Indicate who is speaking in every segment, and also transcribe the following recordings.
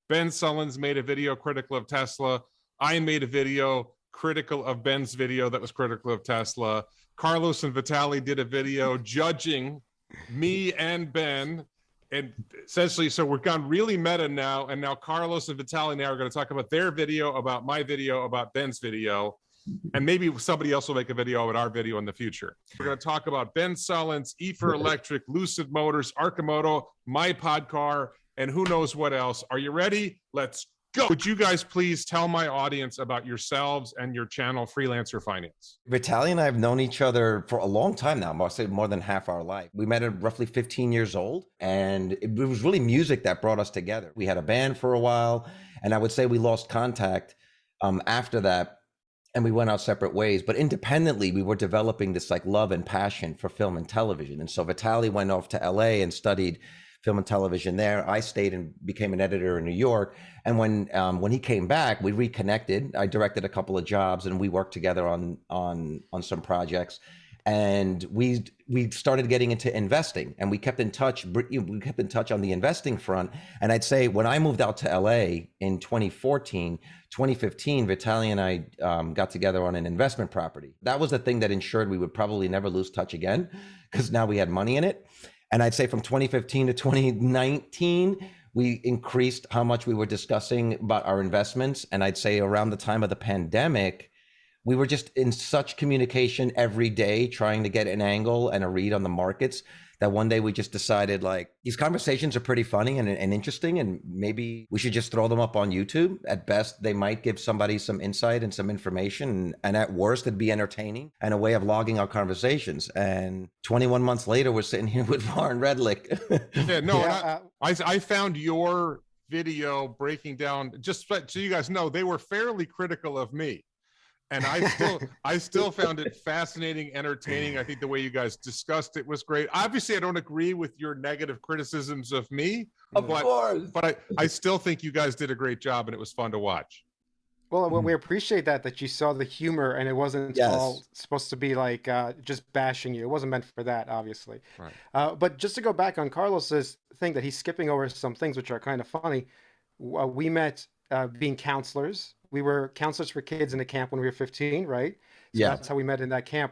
Speaker 1: Ben Sullins made a video critical of Tesla. I made a video critical of Ben's video that was critical of Tesla. Carlos and Vitaly did a video judging me and Ben. And essentially, so we've gone really meta now. And now Carlos and Vitaly now are going to talk about their video, about my video, about Ben's video. And maybe somebody else will make a video about our video in the future. We're going to talk about Ben Sullins, E4 Electric, Lucid Motors, Arcimoto, my pod car, and who knows what else. Are you ready? Let's go. Would you guys please tell my audience about yourselves and your channel, Freelancer Finance?
Speaker 2: Vitaly and I have known each other for a long time now. I'll say more than half our life. We met at roughly 15 years old, and it was really music that brought us together. We had a band for a while, and I would say we lost contact after that, and we went our separate ways. But independently, we were developing this like love and passion for film and television. And so Vitaly went off to LA and studied film and television there. I stayed and became an editor in New York. And when he came back, we reconnected. I directed a couple of jobs, and we worked together on some projects. And we started getting into investing, and we kept in touch. We kept in touch on the investing front. And I'd say when I moved out to LA in 2015, Vitaly and I got together on an investment property. That was the thing that ensured we would probably never lose touch again, because now we had money in it. And I'd say from 2015 to 2019, we increased how much we were discussing about our investments. And I'd say around the time of the pandemic, we were just in such communication every day, trying to get an angle and a read on the markets, that one day we just decided, like, these conversations are pretty funny and interesting, and maybe we should just throw them up on YouTube. At best, they might give somebody some insight and some information, and at worst, it'd be entertaining and a way of logging our conversations. And 21 months later, we're sitting here with Warren Redlich.
Speaker 1: Yeah, no, yeah. I found your video breaking down, just so you guys know, they were fairly critical of me. And I still found it fascinating, entertaining. I think the way you guys discussed it was great. Obviously, I don't agree with your negative criticisms of me, but I still think you guys did a great job, and it was fun to watch.
Speaker 3: Well, we appreciate that you saw the humor, and it wasn't all supposed to be like just bashing you. It wasn't meant for that, obviously. Right. But just to go back on Carlos's thing, that he's skipping over some things which are kind of funny. We met being counselors. We were counselors for kids in a camp when we were 15, right? So yeah. That's how we met in that camp.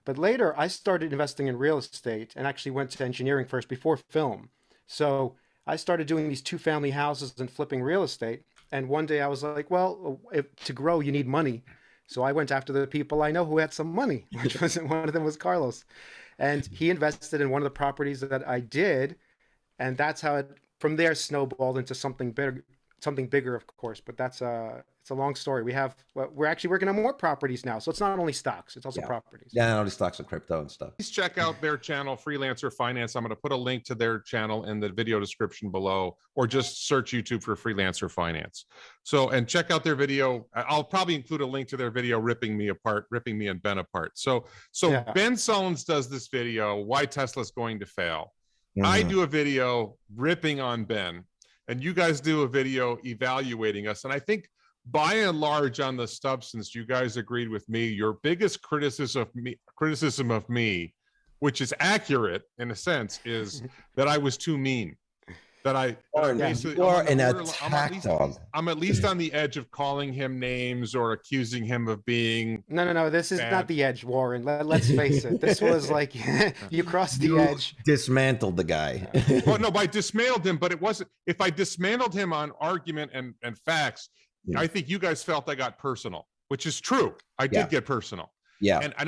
Speaker 3: But later, I started investing in real estate and actually went to engineering first before film. So I started doing these 2-family houses and flipping real estate. And one day I was like, well, to grow, you need money. So I went after the people I know who had some money, which was one of them was Carlos. And he invested in one of the properties that I did. And that's how it, from there, snowballed into something bigger, of course. But that's it's a long story. We're actually working on more properties now. So it's not only stocks, it's also properties.
Speaker 2: Yeah, not only stocks and crypto and stuff.
Speaker 1: Please check out their channel, Freelancer Finance. I'm going to put a link to their channel in the video description below, or just search YouTube for Freelancer Finance. So, and check out their video. I'll probably include a link to their video, ripping me and Ben apart. So yeah. Ben Sullins does this video, why Tesla's going to fail. Mm-hmm. I do a video ripping on Ben, and you guys do a video evaluating us. And I think by and large on the substance, you guys agreed with me. Your biggest criticism of me, which is accurate in a sense, is that I was too mean. That I'm at least on the edge of calling him names or accusing him of being
Speaker 3: no. This is not the edge, Warren. Let's face it. This was like you crossed the edge.
Speaker 2: Dismantled the guy.
Speaker 1: Well, no, I dismantled him, but it wasn't. If I dismantled him on argument and facts, I think you guys felt I got personal, which is true. I did get personal. Yeah. And I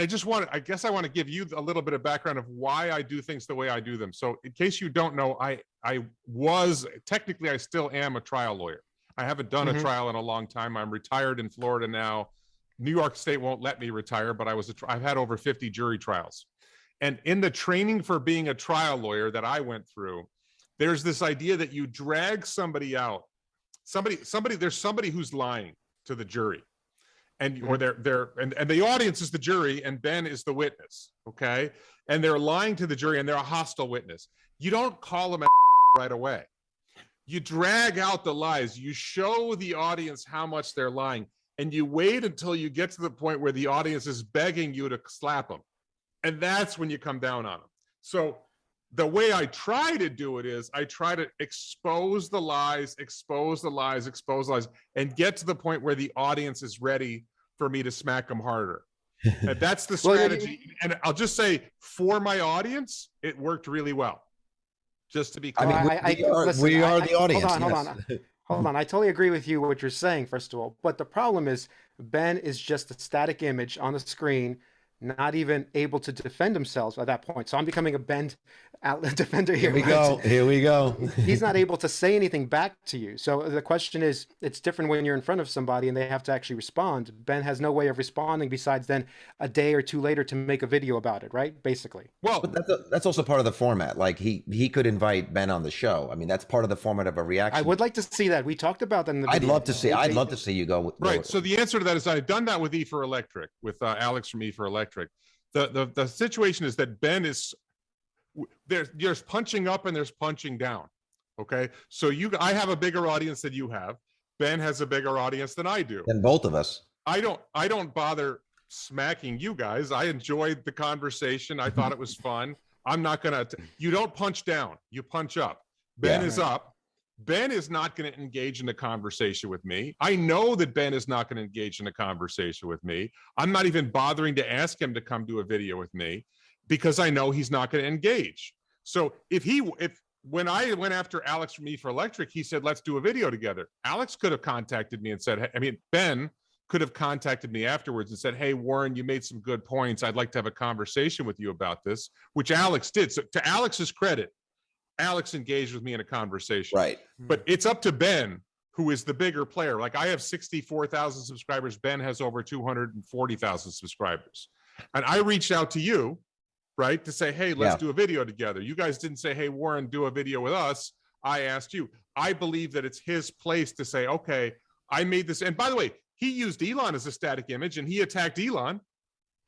Speaker 1: guess I want to give you a little bit of background of why I do things the way I do them. So in case you don't know, I still am a trial lawyer. I haven't done a trial in a long time. I'm retired in Florida now. New York State won't let me retire, but I've had over 50 jury trials. And in the training for being a trial lawyer that I went through, there's this idea that you drag somebody out. There's somebody who's lying to the jury. And or and the audience is the jury, and Ben is the witness, okay? And they're lying to the jury, and they're a hostile witness. You don't call them right away. You drag out the lies. You show the audience how much they're lying, and you wait until you get to the point where the audience is begging you to slap them, and that's when you come down on them. So the way I try to do it is I try to expose the lies, and get to the point where the audience is ready for me to smack them harder. And that's the strategy. And I'll just say, for my audience, it worked really well. Just to be clear.
Speaker 2: We are the audience.
Speaker 3: Hold on. I totally agree with you what you're saying, first of all. But the problem is Ben is just a static image on the screen, not even able to defend himself at that point. So I'm becoming a Ben defender here.
Speaker 2: Here we go.
Speaker 3: He's not able to say anything back to you. So the question is, it's different when you're in front of somebody and they have to actually respond. Ben has no way of responding besides then a day or two later to make a video about it, right? Basically.
Speaker 2: Well, but that's also part of the format. Like he could invite Ben on the show. I mean, that's part of the format of a reaction.
Speaker 3: I would like to see that. We talked about that in the video.
Speaker 2: I'd love to see you go.
Speaker 1: Right. So the answer to that is I've done that with E4Electric, with Alex from E4Electric. The situation is that Ben is there's punching up and there's punching down. Okay. So I have a bigger audience than you have. Ben has a bigger audience than I do.
Speaker 2: And both of us.
Speaker 1: I don't bother smacking you guys. I enjoyed the conversation. I thought it was fun. I'm not gonna you don't punch down, you punch up. Ben is up. Ben is not going to engage in a conversation with me. I know that Ben is not going to engage in a conversation with me. I'm not even bothering to ask him to come do a video with me because I know he's not going to engage. So when I went after Alex from E4Electric, he said, let's do a video together. Alex could have contacted me and said, Ben could have contacted me afterwards and said, hey, Warren, you made some good points. I'd like to have a conversation with you about this, which Alex did. So to Alex's credit, Alex engaged with me in a conversation.
Speaker 2: Right.
Speaker 1: But it's up to Ben, who is the bigger player. Like I have 64,000 subscribers. Ben has over 240,000 subscribers. And I reached out to you, right, to say, hey, let's do a video together. You guys didn't say, hey, Warren, do a video with us. I asked you. I believe that it's his place to say, okay, I made this. And by the way, he used Elon as a static image and he attacked Elon,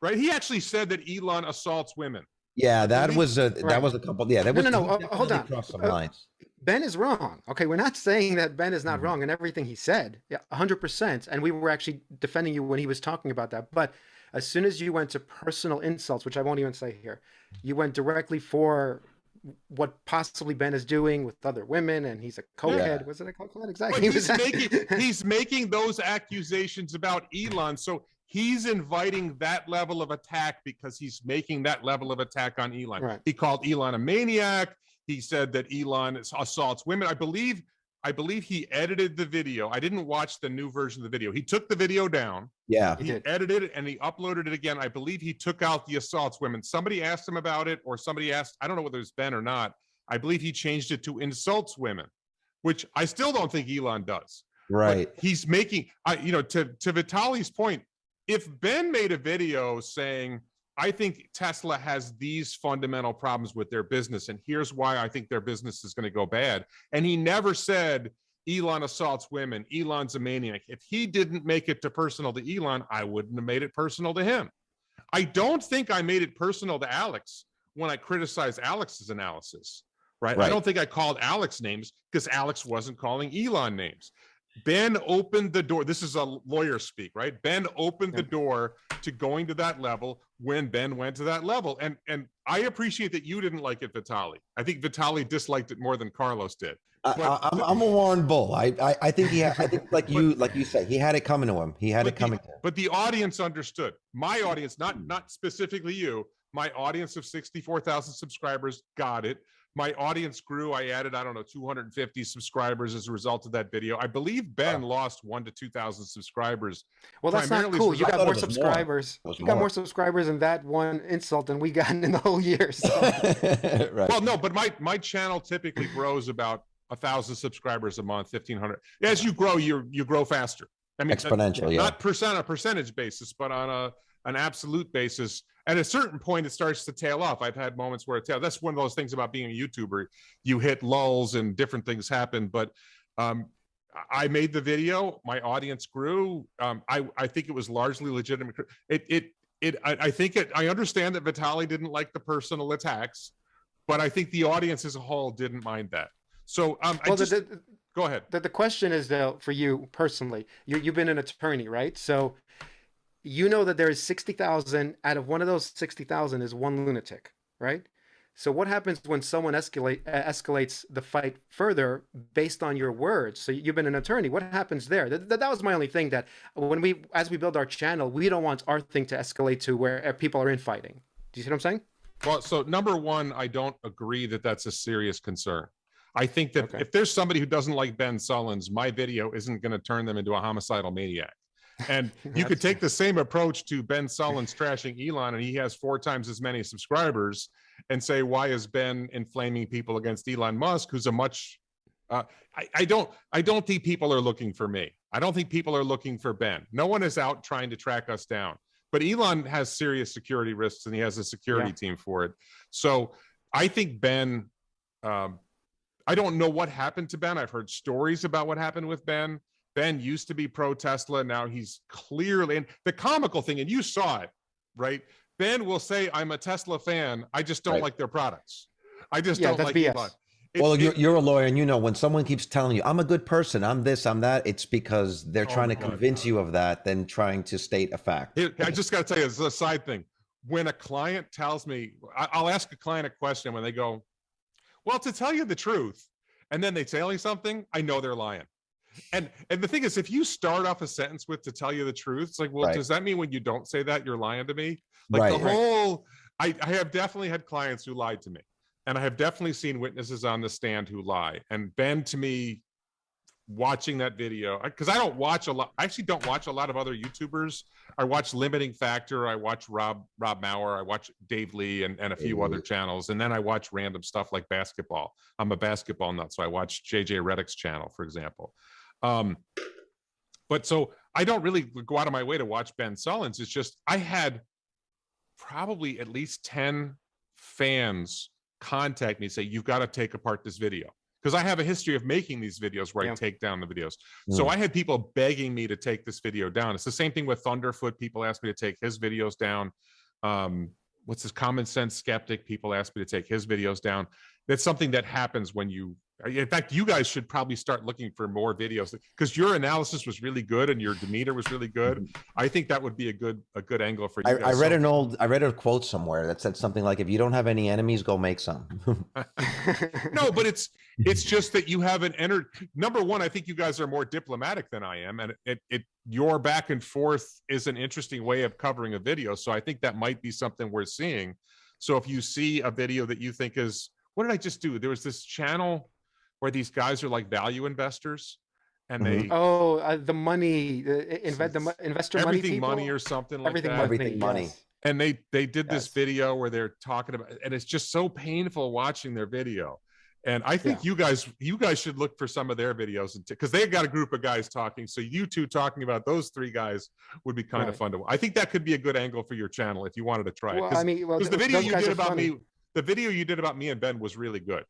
Speaker 1: right? He actually said that Elon assaults women.
Speaker 2: Yeah, that was a couple. Yeah, that was
Speaker 3: no. Hold on.
Speaker 2: Crossed some lines.
Speaker 3: Ben is wrong. Okay, we're not saying that Ben is not wrong in everything he said. Yeah, 100%. And we were actually defending you when he was talking about that. But as soon as you went to personal insults, which I won't even say here, you went directly for what possibly Ben is doing with other women, and he's a cokehead. Yeah. Was it a cokehead? Exactly.
Speaker 1: He's making those accusations about Elon. So he's inviting that level of attack because he's making that level of attack on Elon.
Speaker 3: Right.
Speaker 1: He called Elon a maniac. He said that Elon assaults women. I believe he edited the video. I didn't watch the new version of the video. He took the video down.
Speaker 2: Yeah.
Speaker 1: He edited it and he uploaded it again. I believe he took out the assaults women. Somebody asked him about it, or somebody asked, I don't know whether it's Ben or not. I believe he changed it to insults women, which I still don't think Elon does.
Speaker 2: Right.
Speaker 1: But he's making, to Vitaly's point, if Ben made a video saying, I think Tesla has these fundamental problems with their business, and here's why I think their business is going to go bad, and he never said Elon assaults women, Elon's a maniac. If he didn't make it to personal to Elon, I wouldn't have made it personal to him. I don't think I made it personal to Alex when I criticized Alex's analysis, right? I don't think I called Alex names because Alex wasn't calling Elon names. Ben opened the door. This is a lawyer speak, right? Ben opened the door to going to that level when Ben went to that level. And I appreciate that you didn't like it, Vitaly. I think Vitaly disliked it more than Carlos did.
Speaker 2: I'm a Warren Bull. I think like you say, he had it coming to him. He had it coming to him.
Speaker 1: But the audience understood. My audience, not specifically you, my audience of 64,000 subscribers got it. My audience grew. I added, 250 subscribers as a result of that video. I believe Ben lost 1,000 to 2,000 subscribers.
Speaker 3: Well, that's not cool. You got more subscribers. You got more subscribers in that one insult than we got in the whole year. So.
Speaker 2: Right.
Speaker 1: Well, no, but my channel typically grows about 1,000 subscribers a month, 1,500. As you grow, you grow faster. I mean,
Speaker 2: exponential,
Speaker 1: not on a percentage basis, but on an absolute basis. At a certain point, it starts to tail off. I've had moments where that's one of those things about being a YouTuber. You hit lulls and different things happen. But I made the video. My audience grew. I think it was largely legitimate. I understand that Vitaly didn't like the personal attacks, but I think the audience as a whole didn't mind that. So go ahead.
Speaker 3: The question is, though, for you personally, you've been an attorney, right? So you know that there is 60,000 out of one of those 60,000 is one lunatic, right? So what happens when someone escalates the fight further based on your words? So you've been an attorney. What happens there? That was my only thing, that as we build our channel, we don't want our thing to escalate to where people are infighting. Do you see what I'm saying?
Speaker 1: Well, so number one, I don't agree that that's a serious concern. I think that if there's somebody who doesn't like Ben Sullins, my video isn't going to turn them into a homicidal maniac. And you could take the same approach to Ben Sullins trashing Elon, and he has 4 times as many subscribers, and say, why is Ben inflaming people against Elon Musk, who's a much I don't think people are looking for me. I don't think people are looking for Ben. No one is out trying to track us down. But Elon has serious security risks, and he has a security team for it. So I think Ben, I don't know what happened to Ben. I've heard stories about what happened with Ben. Ben used to be pro-Tesla. Now he's clearly, and the comical thing, and you saw it, right? Ben will say, I'm a Tesla fan. I just don't like their products. I just don't like
Speaker 3: BS.
Speaker 1: Elon.
Speaker 2: Well, you're a lawyer, and you know, when someone keeps telling you, I'm a good person, I'm this, I'm that, it's because they're trying to convince you of that than trying to state a fact.
Speaker 1: I just got to tell you, this is a side thing. When a client tells me, I'll ask a client a question when they go, well, to tell you the truth, and then they tell you something, I know they're lying. And the thing is, if you start off a sentence with to tell you the truth, it's like, well, does that mean when you don't say that, you're lying to me? Like the whole, I have definitely had clients who lied to me. And I have definitely seen witnesses on the stand who lie. And Ben, to me, watching that video, because I don't watch a lot, I actually don't watch a lot of other YouTubers. I watch Limiting Factor, I watch Rob Maurer, I watch Dave Lee and a few other channels. And then I watch random stuff like basketball. I'm a basketball nut, so I watch JJ Reddich's channel, for example. But so I don't really go out of my way to watch Ben Sullins. It's just, I had probably at least 10 fans contact me, say, you've got to take apart this video, because I have a history of making these videos where I take down the videos. So I had people begging me to take this video down. It's the same thing with Thunderfoot. People asked me to take his videos down. What's this Common Sense Skeptic? People asked me to take his videos down. That's something that happens when you, in fact, you guys should probably start looking for more videos, because your analysis was really good and your demeanor was really good. I think that would be a good angle for you guys.
Speaker 2: I read a quote somewhere that said something like, if you don't have any enemies, go make some.
Speaker 1: No, but it's just that you haven't entered. Number one, I think you guys are more diplomatic than I am, and your back and forth is an interesting way of covering a video. So I think that might be something we're seeing. So if you see a video that you think is, what did I just do? There was this channel where these guys are like value investors, and they
Speaker 3: the money, the investor money,
Speaker 1: everything money or something like
Speaker 3: everything
Speaker 1: that.
Speaker 3: Everything
Speaker 2: money.
Speaker 3: Yes.
Speaker 1: And they did this video where they're talking about, and it's just so painful watching their video. And I think you guys should look for some of their videos, because they've got a group of guys talking. So you two talking about those 3 guys would be kind of fun to watch. I think that could be a good angle for your channel if you wanted to try it. Because the video you did about me, the video you did about me and Ben was really good.